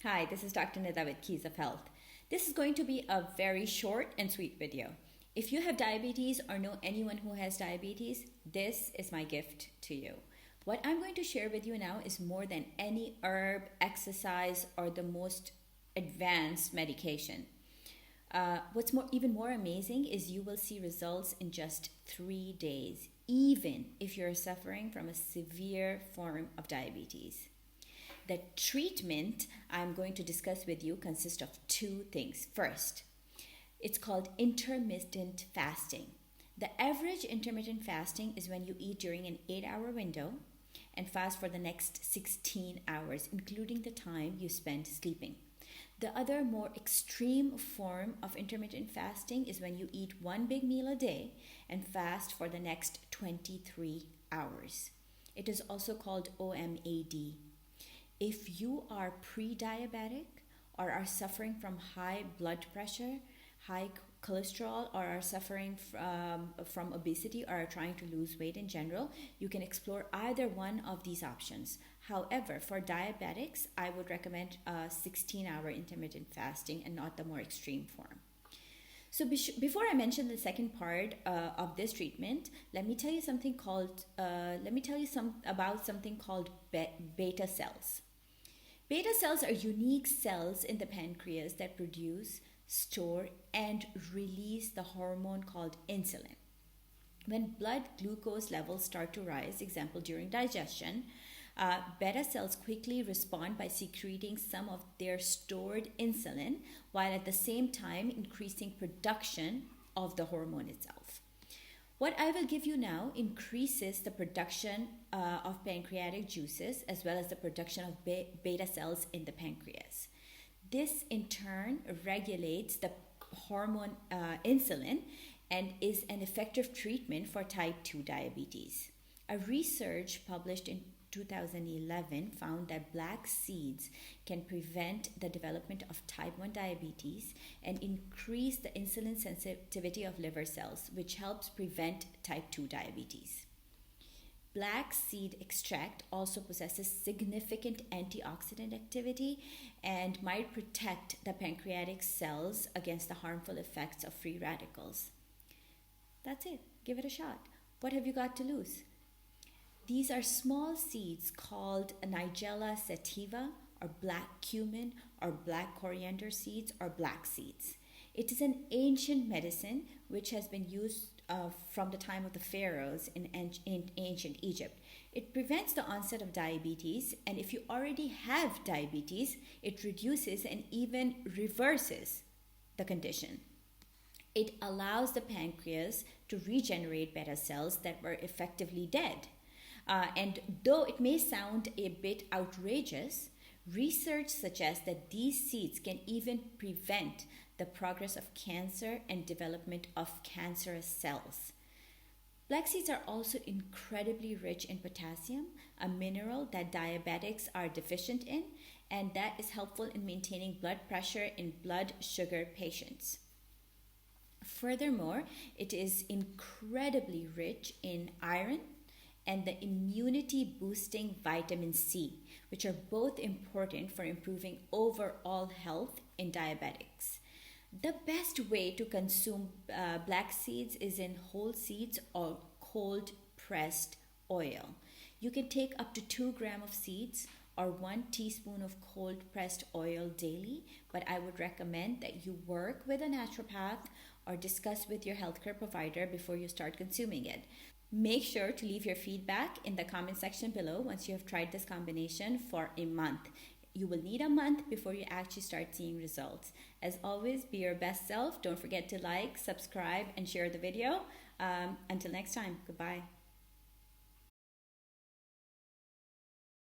Hi, this is Dr. Nida with Keys of Health. This is going to be a very short and sweet video. If you have diabetes or know anyone who has diabetes, this is my gift to you. What I'm going to share with you now is more than any herb, exercise, or the most advanced medication. Even more amazing is you will see results in just 3 days, even if you're suffering from a severe form of diabetes. The treatment I'm going to discuss with you consists of two things. First, it's called intermittent fasting. The average intermittent fasting is when you eat during an 8-hour window and fast for the next 16 hours, including the time you spend sleeping. The other more extreme form of intermittent fasting is when you eat one big meal a day and fast for the next 23 hours. It is also called OMAD. If you are pre-diabetic or are suffering from high blood pressure, high cholesterol, or are suffering from obesity or are trying to lose weight in general, you can explore either one of these options. However, for diabetics, I would recommend 16-hour intermittent fasting and not the more extreme form. So before I mention the second part of this treatment, let me tell you about something called beta cells. Beta cells are unique cells in the pancreas that produce, store, and release the hormone called insulin. When blood glucose levels start to rise, example during digestion, beta cells quickly respond by secreting some of their stored insulin while at the same time increasing production of the hormone itself. What I will give you now increases the production of pancreatic juices as well as the production of beta cells in the pancreas. This in turn regulates the hormone insulin and is an effective treatment for type 2 diabetes. A research published in 2011 found that black seeds can prevent the development of type 1 diabetes and increase the insulin sensitivity of liver cells, which helps prevent type 2 diabetes. Black seed extract also possesses significant antioxidant activity and might protect the pancreatic cells against the harmful effects of free radicals. That's it. Give it a shot. What have you got to lose? These are small seeds called Nigella sativa or black cumin or black coriander seeds or black seeds. It is an ancient medicine which has been used from the time of the pharaohs in ancient Egypt. It prevents the onset of diabetes, and if you already have diabetes, it reduces and even reverses the condition. It allows the pancreas to regenerate beta cells that were effectively dead. And though it may sound a bit outrageous, research suggests that these seeds can even prevent the progress of cancer and development of cancerous cells. Black seeds are also incredibly rich in potassium, a mineral that diabetics are deficient in, and that is helpful in maintaining blood pressure in blood sugar patients. Furthermore, it is incredibly rich in iron and the immunity boosting vitamin C, which are both important for improving overall health in diabetics. The best way to consume black seeds is in whole seeds or cold pressed oil. You can take up to 2 grams of seeds or 1 teaspoon of cold pressed oil daily, but I would recommend that you work with a naturopath or discuss with your healthcare provider before you start consuming it. Make sure to leave your feedback in the comment section below once you have tried this combination for a month. You will need a month before you actually start seeing results. As always, be your best self. Don't forget to like, subscribe, and share the video. Until next time, goodbye.